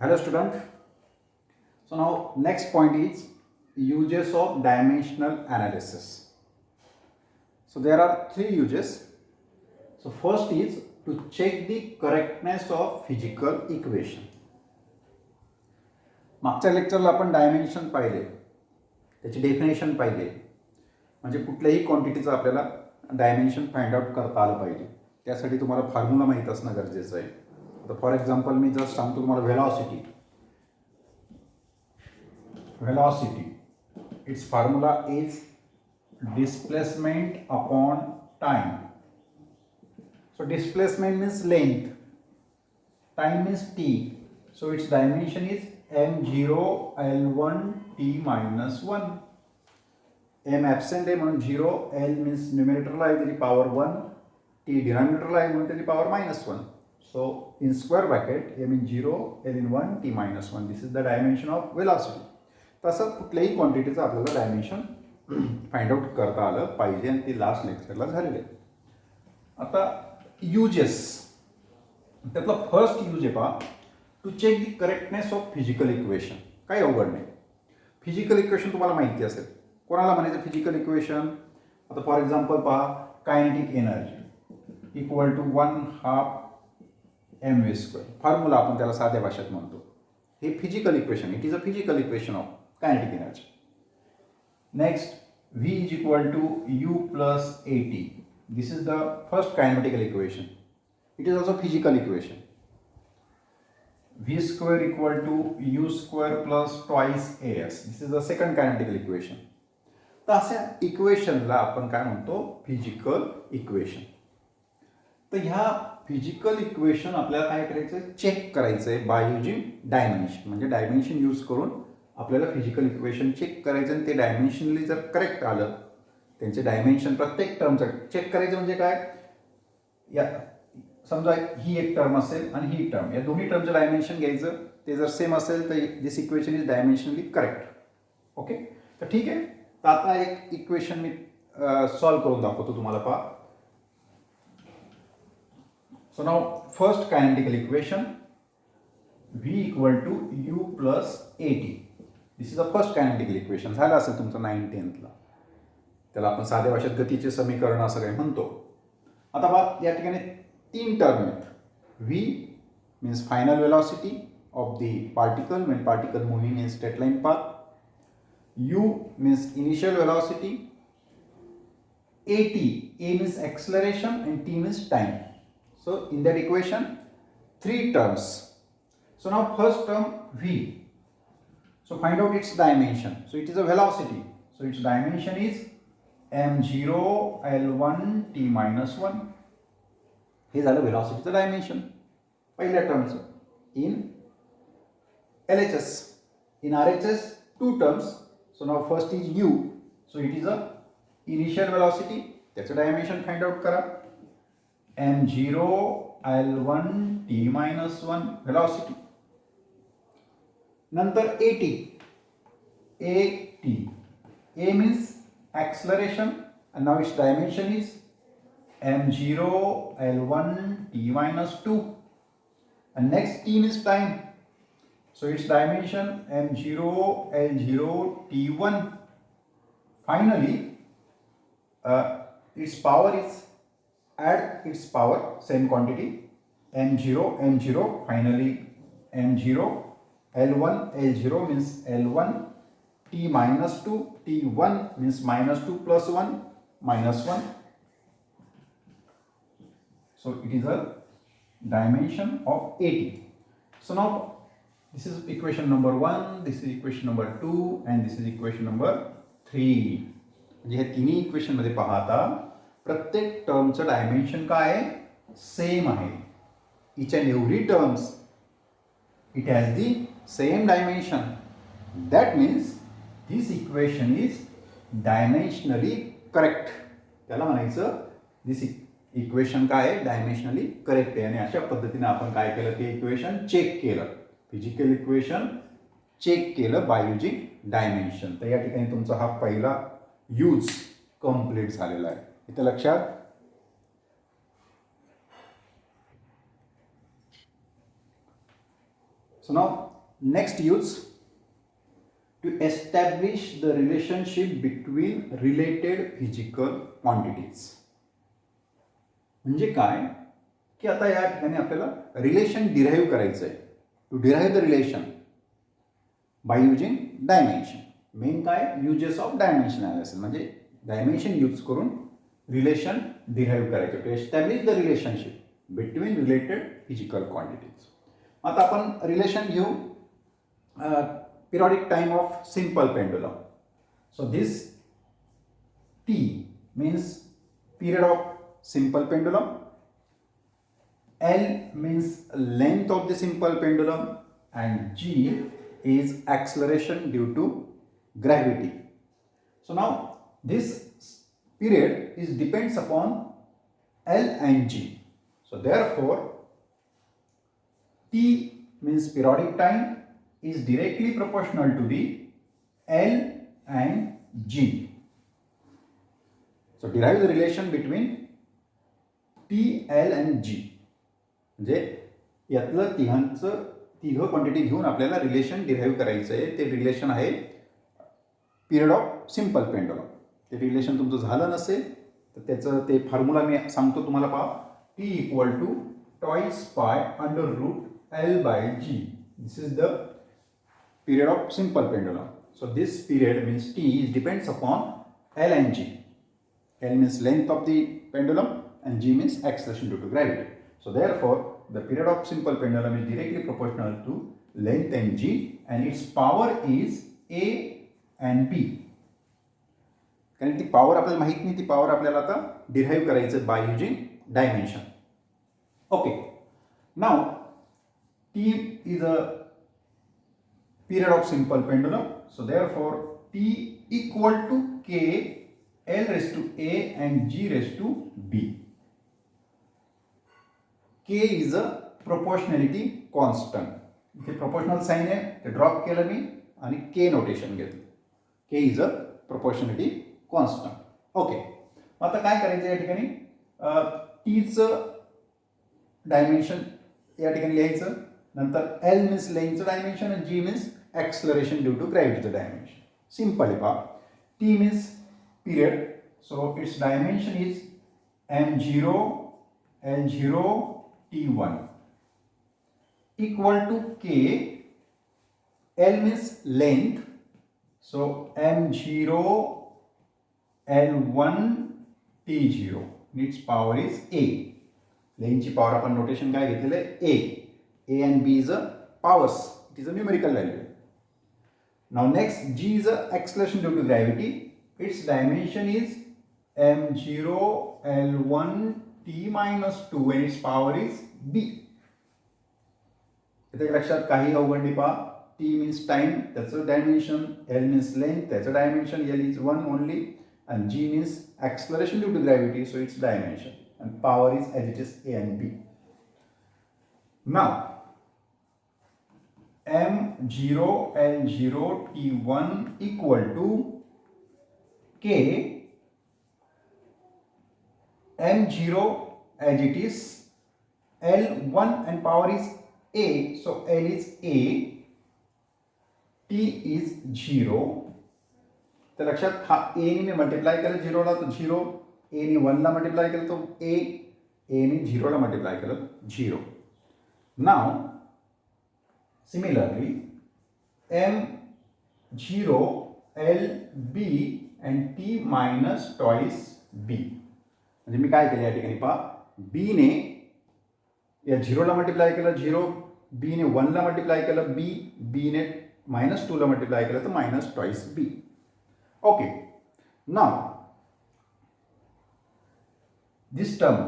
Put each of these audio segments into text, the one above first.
Hello student. So now next point is uses of dimensional analysis. So there are three uses. So first is to check the correctness of physical equation. मागच्या लेक्चरला आपण dimension पाहिले, त्याची definition पाहिले, म्हणजे कुठल्याही क्वांटिटीचं आपल्याला dimension find out करता आलं पाहिजे. त्यासाठी तुम्हाला फॉर्म्युला माहीत असणं गरजेचं आहे. आता फॉर एक्झाम्पल मी जस्ट सांगतो तुम्हाला velocity. Velocity, its formula is displacement upon time. So displacement means length, time means t, so its dimension is m0 l1 t minus 1. m absent आहे म्हणून 0, l means न्यूमरेटरला आहे त्याची power 1, t डिनॉमिनेटरला आहे म्हणून त्याची power -1. So in square bracket m in 0 l in 1 t minus 1, this is the dimension of velocity. तसं कुठल्याही क्वांटिटीचं आपल्याला डायमेन्शन फाइंड आउट करता आलं पाहिजे आणि ते लास्ट लेक्चरला झालेले. आता युजेस, त्यातला फर्स्ट यूज आहे पहा, to check the correctness of physical equation. काही अवघड नाही. फिजिकल इक्वेशन तुम्हाला माहिती असेल. कोणाला म्हणायचं फिजिकल इक्वेशन? आता फॉर एक्झाम्पल पहा, kinetic energy equal to 1/2 mv². Formula आपण त्याला साध्या भाषेत म्हणतो. हे physical equation, it is a physical equation of kinetic energy. Next, V is equal to U plus AT. This is the first kinematical equation. It is also physical equation. V square equal to U square plus twice AS. This is the second kinematical equation. तर अशा इक्वेशनला आपण काय म्हणतो? Physical equation. तर ह्या physical equation आपल्याला काय करायचं? चेक करायचं आहे बाय युजिंग डायमेन्शन. म्हणजे डायमेन्शन यूज करून आपल्याला फिजिकल इक्वेशन चेक करायचं आणि ते डायमेन्शनली जर करेक्ट आलं, त्यांचे डायमेन्शन प्रत्येक टर्मचं चेक करायचं. म्हणजे काय? या समजा ही एक टर्म असेल आणि ही टर्म, या दोन्ही टर्मचं डायमेन्शन घ्यायचं. ते जर सेम असेल तर this equation is dimensionally correct. Okay, तर ठीक आहे. तर आता एक इक्वेशन मी सॉल्व्ह करून दाखवतो तुम्हाला. पहा, so now first kinetical equation V equal to U plus AT. This is a first kinetical equation. झालं असेल तुमचं 9th-10th ला. त्याला आपण साध्या भाषेत गतीचे समीकरण असं काही म्हणतो. आता बघा, या ठिकाणी 3 टर्म आहेत. V means final velocity of the particle when particle moving in straight line path. U means initial velocity. AT, A means acceleration and T means time. So in that equation 3 terms. So now first term V. So find out its dimension. So it is a velocity. So its dimension is m0 l1 t minus 1. हे झालं velocityचं dimension पहिल्या टर्मचं. इन LHS. In RHS 2 terms. So now first is U. So it is a initial velocity. त्याचं dimension find out करा. m0 l1 t minus 1 velocity. नंतर AT. A means acceleration and now its dimension is m0 l1 t minus 2. And next T means time. So its dimension m0 l0 t1. Finally, its power is, add its power, same quantity, m0, finally m0, L1, L0 means L1, T minus 2, T1 means -2 plus 1, -1. So it is a dimension of AT. So now this is equation number 1, this is equation number 2 and this is equation number 3. म्हणजे हे तिन्ही equation मध्ये पाहता प्रत्येक टर्मचं dimension काय आहे? Same आहे. Each and every terms it has the same dimension. That means this equation is dimensionally correct. त्याला म्हणायचं दिस इक्वेशन काय आहे? डायमेन्शनली करेक्ट आहे. आणि अशा पद्धतीने आपण काय केलं? ते इक्वेशन चेक केलं. फिजिकल इक्वेशन चेक केलं बाय युजिंग डायमेन्शन. तर या ठिकाणी तुमचा हा पहिला यूज कंप्लीट झालेला आहे. इथे लक्षात. So now next use to establish the relationship between related physical quantities. म्हणजे काय की आता या ठिकाणी आपल्याला रिलेशन डिराईव्ह करायचं आहे. To derive the relation by using dimension. Main काय युजेस ऑफ डायमेन्शन अनालिसिस म्हणजे डायमेन्शन यूज करून रिलेशन डिराईव्ह करायचं. To establish the relationship between related physical quantities. आता आपण रिलेशन घेऊ periodic time of simple pendulum. So this T means period of simple pendulum, L means length of the simple pendulum, and G is acceleration due to gravity. So now this period is depends upon L and G. So therefore T means periodic time is directly proportional to the L and G. So derive the relation between T, L and G. म्हणजे यातलं तिघ quantity घेऊन आपल्याला relation derive करायचं आहे. ते relation आहे period of simple pendulum. ते रिलेशन तुमचं झालं नसेल तर त्याचं ते फॉर्म्युला मी सांगतो तुम्हाला. पहा T equal to twice pi under root L by G. This is the period of simple pendulum. So this period means T depends upon L and G. L means length of the pendulum and G means acceleration due to gravity. So therefore the period of simple pendulum is directly proportional to length and G, and its power is A and B. कारण ती power आपल्याला माहित नाही. ती power आपल्याला आता derive करायचं bye using dimension. Okay, now T is a period of simple pendulum. So therefore T equal to K L raised to A and G raised to B. K is a proportionality constant. इथे proportional sign आहे ते drop केलं मी आणि K notation घेतलं. K is a proportionality constant. Okay, आता काय करायचं या ठिकाणी Tचं डायमेन्शन या ठिकाणी लिहायचं. नंतर L मीन्स लेंथचं डायमेन्शन आणि G means acceleration due to gravity dimension. Simple pop. T means period, so its dimension is m0 l0 t1 equal to K. L means length, so m0 l1 t0. Its power is A. Length ची power आपण notation काय घेतलेलं आहे A and B is a powers. It is a numerical value. Now next G is a acceleration due to gravity. Its dimension is m0 l1 t minus 2 and its power is B. इथे लक्षात काही अवघड नाही. पहा T means time, त्याचं dimension, L means length, त्याचं dimension, L is 1 only, and G means acceleration due to gravity, so its dimension, and power is as it is A and B. Now m0 l0 t1 equal to K m0 as it is l1 and power is A, so L is A, T is 0. तर लक्षात हा A ने multiply केलं 0 ला तर 0, A ने 1 ला multiply केलं तो A ने 0 ला मल्टिप्लाय केलं 0. Now similarly m0 lb and t minus twice b. म्हणजे मी काय केलं या ठिकाणी पहा b ने या 0 ला मल्टिप्लाय केलं 0, b ने 1 ला मल्टिप्लाय केलं b ने -2 ला मल्टिप्लाय केलं तर minus twice b. Okay, now this term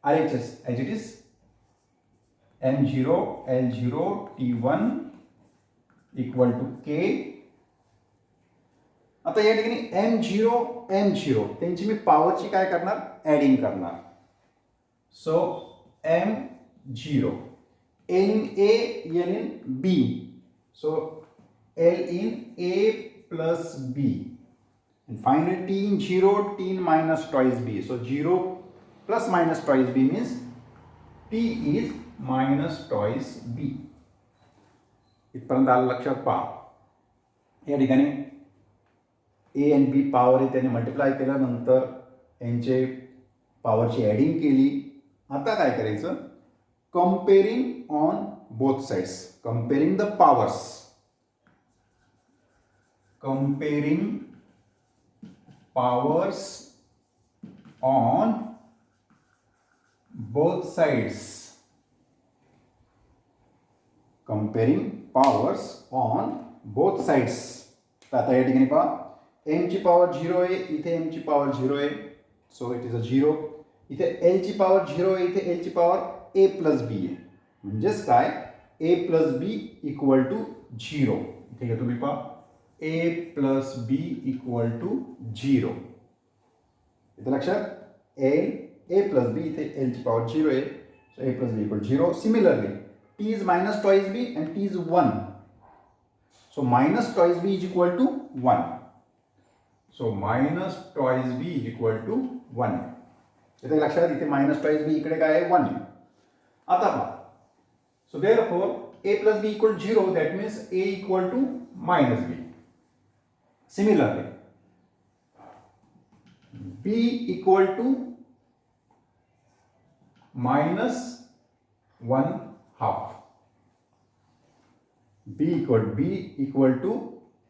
RHS as it is m0 l0 t1 equal to K. आता या ठिकाणी m0 त्यांची मी पॉवरची काय करणार ऍडिंग करणार. सो m0 n in A, n in B, so L in A plus B, and finally T in 0, T in minus twice B, so 0 plus minus twice B means T is minus twice B. इथपर्यंत आलं लक्षात पहा. या ठिकाणी ए आणि B power आहे त्याने multiply केलं, नंतर यांचे पॉवरची ॲडिंग केली. आता काय करायचं, comparing on both sides, comparing the powers, comparing powers on both sides, comparing powers on both sides. आता या ठिकाणी पहा, m ची पॉवर 0 आहे, इथे m ची पॉवर 0 आहे, सो इट इज अ 0. इथे l ची पॉवर 0 आहे, इथे l ची पॉवर a प्लस b आहे. म्हणजेच काय, a plus b equal to 0. ठीक आहे, तुम्ही पहा a plus b equal to 0. इथे लक्षात, a प्लस b, इथे l ची पॉवर 0 आहे, so a plus b equal 0. Similarly t is minus twice b and t is 1, so minus twice b is equal to 1, so minus twice b is equal to 1. इथे लक्षात, इथे minus twice b इकडे काय आहे, 1 आहे. आता पहा, so therefore a plus b equal 0, that means a equal to minus b. Similarly, b equal to minus 1 half. b equal to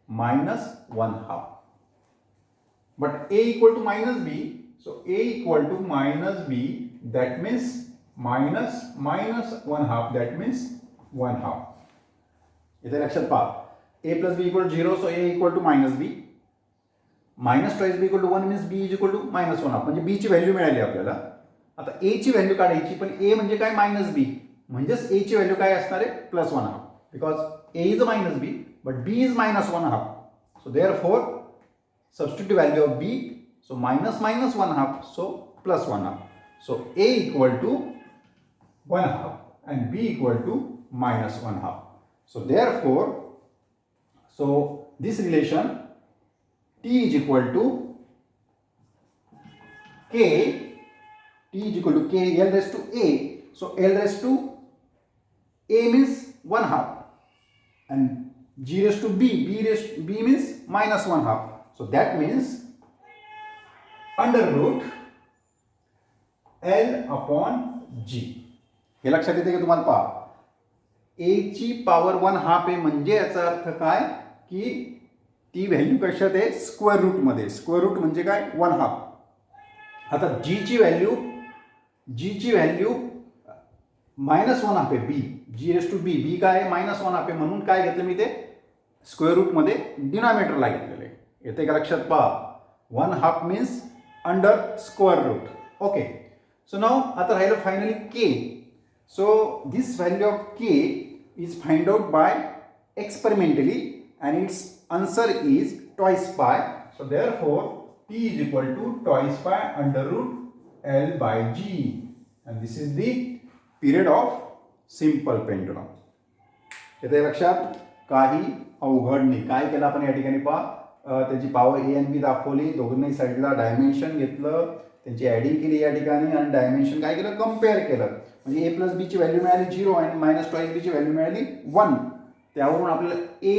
minus 1 half. But a equal to minus b, so a equal to minus b, that means minus 1 half, that means 1 half. इथे लक्षात पहा, a plus b equal to 0, so a equal to minus b. Minus twice b equal to 1 means b is equal to minus 1 half. म्हणजे b ची value मिळाली आपल्याला. आता a ची value काढायची, पण a म्हणजे काय, मायनस b, म्हणजेच a ची व्हॅल्यू काय असणार आहे, plus 1 half, because a is a minus b but b is minus 1 half. So therefore substitute value of b, so minus 1 half, so plus 1 half. So a equal to 1 half and b equal to minus 1 half. So therefore, so this relation t is equal to k, t is equal to k l raised to a. So l raised to a means 1 half and g raised to b, b means minus 1 half. So that means under root l upon g. हे लक्षात येते की तुम्हाला पहा, a ची power 1 half आहे, म्हणजे याचा अर्थ काय की ती व्हॅल्यू कशात आहे, स्क्वेअर रूट मध्ये. स्क्वेअर रूट म्हणजे काय, 1 हाफ. आता g ची व्हॅल्यू मायनस 1 हाफ आहे, b, g raise to b, b काय आहे, मायनस 1 हाफ आहे, म्हणून काय घेतलं मी, ते स्क्वेअर रूट मध्ये डिनॉमिनेटरला घेतलेलं आहे. येते का लक्षात पहा, 1 half means under square root. Okay, so now आता राहिलं finally k. So this value of k is find out by experimentally and its answer is twice pi. So therefore t is equal to twice pi under root l by g, and this is the period of simple pendulum. येते लक्षात, काही अवघड नाही. काय केलं आपण या ठिकाणी पहा, त्याची पॉवर a आणि b दाखवली, दोघांनी साईडला डायमेन्शन घेतलं, त्यांची ॲडिंग केली या ठिकाणी, आणि डायमेन्शन काय केलं, कम्पेअर केलं. म्हणजे a प्लस बीची व्हॅल्यू मिळाली 0 आणि मायनस ट्वाईस बीची व्हॅल्यू मिळाली 1. त्यावरून आपल्याला a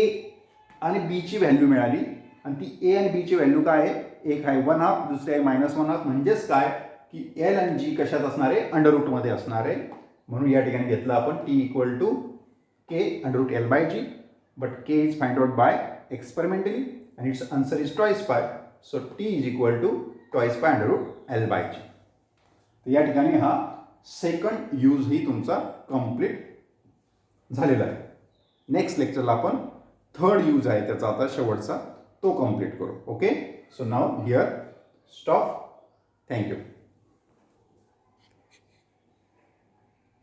आणि b ची व्हॅल्यू मिळाली, आणि ती a आणि b ची व्हॅल्यू काय आहे, एक आहे 1 हाफ, दुसरी आहे मायनस 1 हाफ. म्हणजेच काय की l आणि g कशात असणार आहे, अंडर रूटमध्ये असणार आहे. म्हणून या ठिकाणी घेतलं आपण t equal to k under root l by g, but k is find out by experimentally and its answer is twice pi. So t is equal to twice pi under root l by g. तर या ठिकाणी हा second use ही तुमचा complete झालेला आहे. Next लेक्चरला आपण third use आहे त्याचा आता शेवटचा, तो कंप्लीट करू. Okay, so now here stop. Thank you.